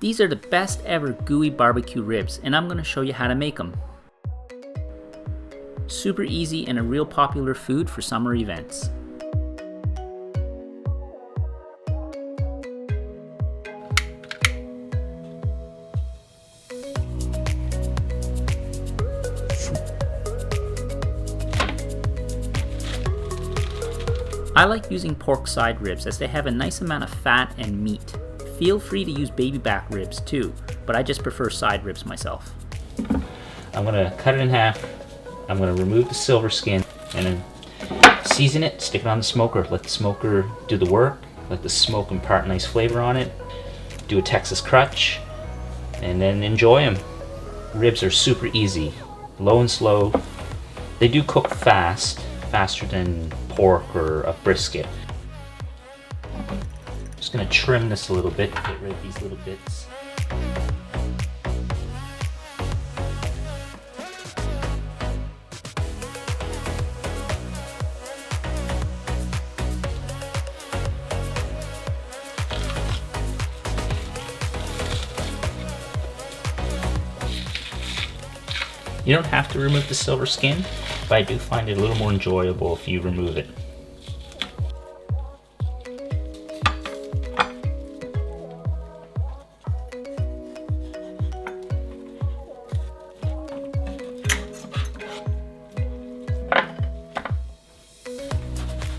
These are the best ever gooey barbecue ribs, and I'm going to show you how to make them. Super easy and a real popular food for summer events. I like using pork side ribs as they have a nice amount of fat and meat. Feel free to use baby back ribs too, but I just prefer side ribs myself. I'm going to cut it in half. I'm going to remove the silver skin and then season it, stick it on the smoker. Let the smoker do the work. Let the smoke impart nice flavor on it. Do a Texas crutch and then enjoy them. Ribs are super easy, low and slow. They do cook fast, faster than pork or a brisket. Just gonna trim this a little bit, get rid of these little bits. You don't have to remove the silver skin, but I do find it a little more enjoyable if you remove it.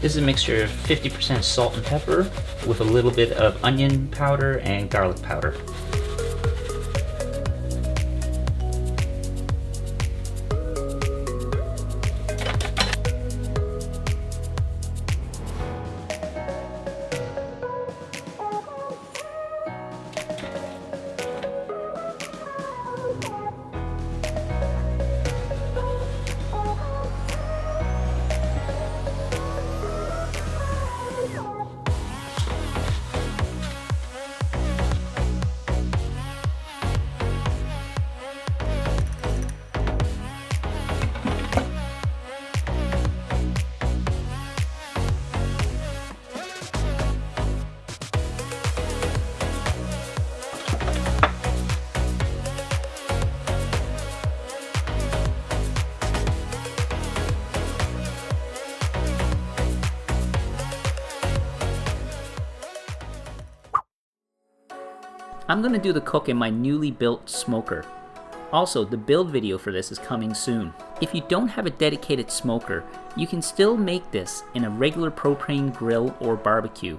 This is a mixture of 50% salt and pepper with a little bit of onion powder and garlic powder. I'm going to do the cook in my newly built smoker. Also, the build video for this is coming soon. If you don't have a dedicated smoker, you can still make this in a regular propane grill or barbecue.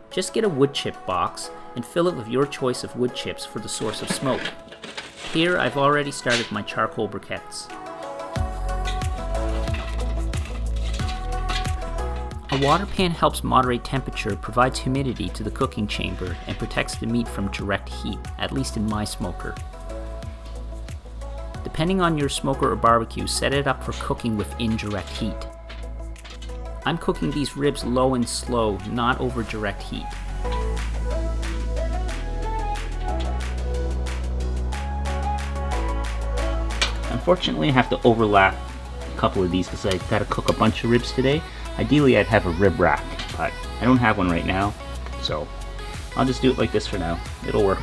Just get a wood chip box and fill it with your choice of wood chips for the source of smoke. Here I've already started my charcoal briquettes. A water pan helps moderate temperature, provides humidity to the cooking chamber, and protects the meat from direct heat, at least in my smoker. Depending on your smoker or barbecue, set it up for cooking with indirect heat. I'm cooking these ribs low and slow, not over direct heat. Unfortunately, I have to overlap a couple of these because I gotta cook a bunch of ribs today. Ideally, I'd have a rib rack, but I don't have one right now, so I'll just do it like this for now. It'll work.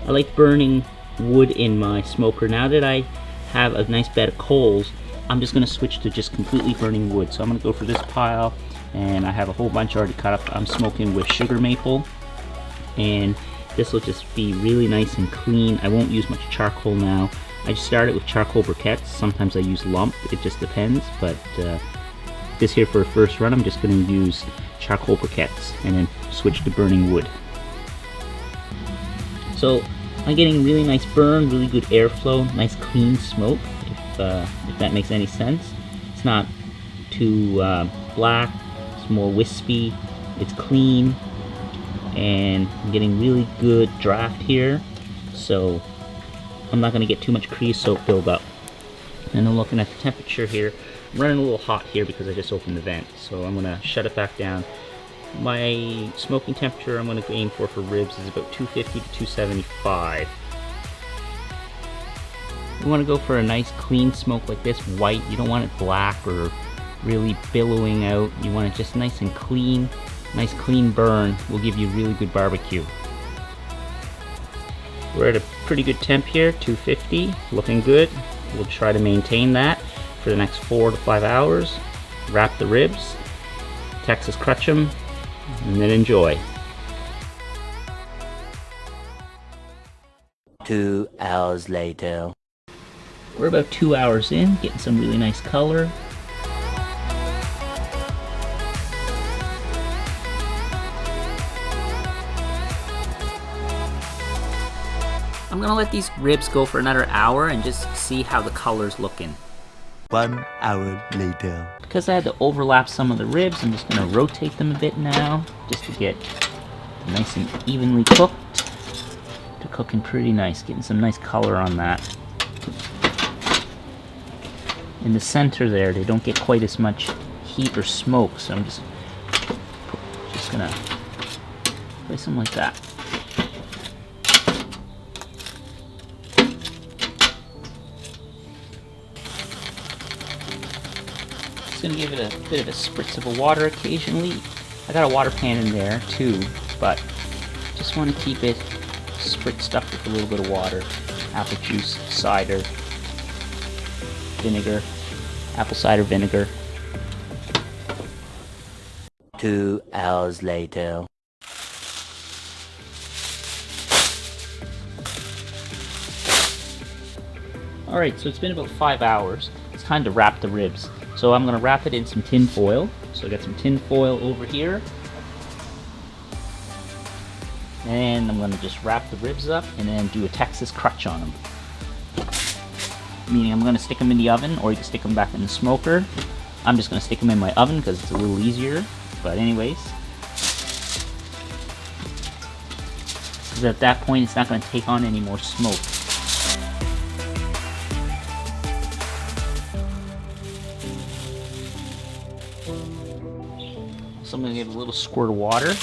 I like burning wood in my smoker. Now that I have a nice bed of coals, I'm just going to switch to just completely burning wood. So I'm going to go for this pile, and I have a whole bunch already cut up. I'm smoking with sugar maple, and this will just be really nice and clean. I won't use much charcoal now. I just started with charcoal briquettes. Sometimes I use lump, it just depends, but this here for a first run, I'm just going to use charcoal briquettes and then switch to burning wood. So I'm getting really nice burn, really good airflow, nice clean smoke, if that makes any sense. It's not too black, it's more wispy, it's clean, and I'm getting really good draft here, so I'm not going to get too much creosote buildup. And I'm looking at the temperature here. I'm running a little hot here because I just opened the vent, so I'm going to shut it back down. My smoking temperature I'm going to aim for ribs is about 250 to 275. You want to go for a nice clean smoke like this, white. You don't want it black or really billowing out. You want it just nice and clean. Nice clean burn will give you really good barbecue. We're at a pretty good temp here, 250, looking good. We'll try to maintain that for the next 4 to 5 hours. Wrap the ribs, Texas crutch them, and then enjoy. 2 hours later. We're about 2 hours in, getting some really nice color. I'm gonna let these ribs go for another hour and just see how the color's looking. 1 hour later. Because I had to overlap some of the ribs, I'm just gonna rotate them a bit now, just to get nice and evenly cooked. They're cooking pretty nice, getting some nice color on that. In the center there, they don't get quite as much heat or smoke, so I'm just gonna place them like that. Just gonna give it a bit of a spritz of water occasionally. I got a water pan in there too, but just want to keep it spritzed up with a little bit of water. Apple juice, cider, vinegar, apple cider vinegar. 2 hours later. Alright, so it's been about 5 hours. It's time to wrap the ribs. So I'm going to wrap it in some tin foil. So I got some tin foil over here. And I'm going to just wrap the ribs up and then do a Texas crutch on them. Meaning I'm going to stick them in the oven, or you can stick them back in the smoker. I'm just going to stick them in my oven because it's a little easier. But anyways. Because at that point it's not going to take on any more smoke. So I'm going to give a little squirt of water.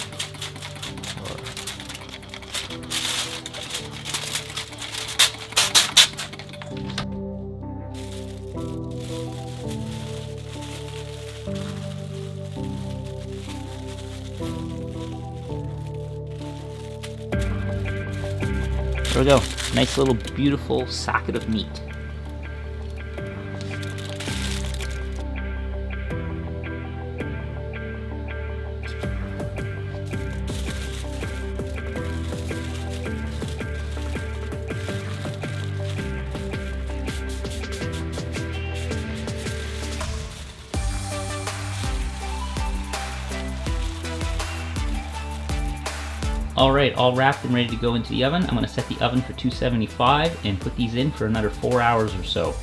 There we go. Nice little beautiful socket of meat. Alright, all wrapped and ready to go into the oven. I'm going to set the oven for 275 and put these in for another 4 hours or so.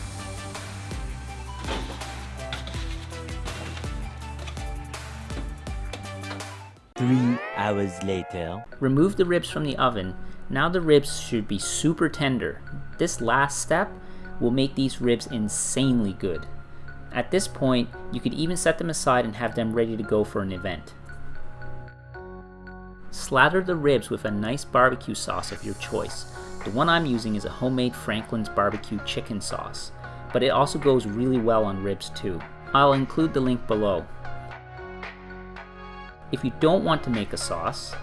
Three hours later. Remove the ribs from the oven. Now the ribs should be super tender. This last step will make these ribs insanely good. At this point, you could even set them aside and have them ready to go for an event. Slather the ribs with a nice barbecue sauce of your choice. The one I'm using is a homemade Franklin's barbecue chicken sauce, but it also goes really well on ribs too. I'll include the link below. If you don't want to make a sauce,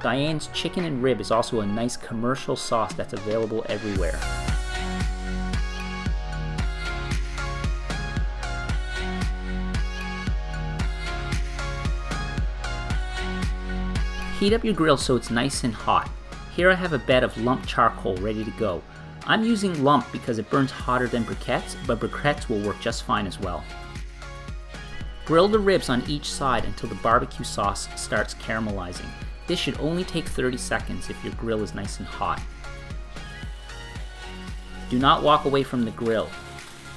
Diane's Chicken and Rib is also a nice commercial sauce that's available everywhere. Heat up your grill so it's nice and hot. Here I have a bed of lump charcoal ready to go. I'm using lump because it burns hotter than briquettes, but briquettes will work just fine as well. Grill the ribs on each side until the barbecue sauce starts caramelizing. This should only take 30 seconds if your grill is nice and hot. Do not walk away from the grill.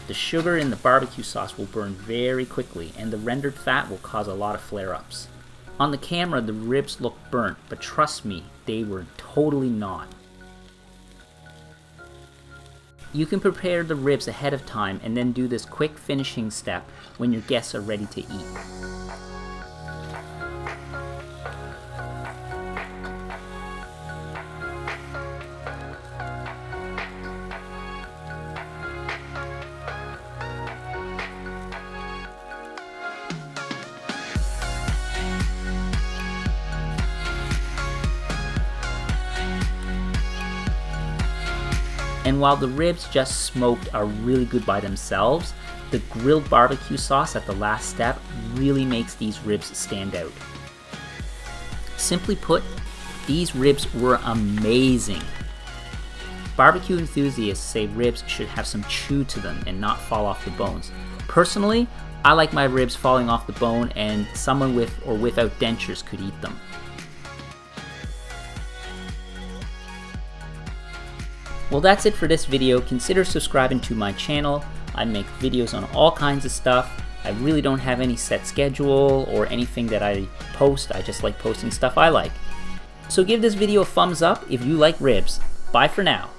The sugar in the barbecue sauce will burn very quickly and the rendered fat will cause a lot of flare-ups. On the camera, the ribs look burnt, but trust me, they were totally not. You can prepare the ribs ahead of time and then do this quick finishing step when your guests are ready to eat. And while the ribs just smoked are really good by themselves, the grilled barbecue sauce at the last step really makes these ribs stand out. Simply put, these ribs were amazing. Barbecue enthusiasts say ribs should have some chew to them and not fall off the bones. Personally, I like my ribs falling off the bone, and someone with or without dentures could eat them. Well, that's it for this video. Consider subscribing to my channel. I make videos on all kinds of stuff. I really don't have any set schedule or anything that I post. I just like posting stuff I like. So give this video a thumbs up if you like ribs. Bye for now.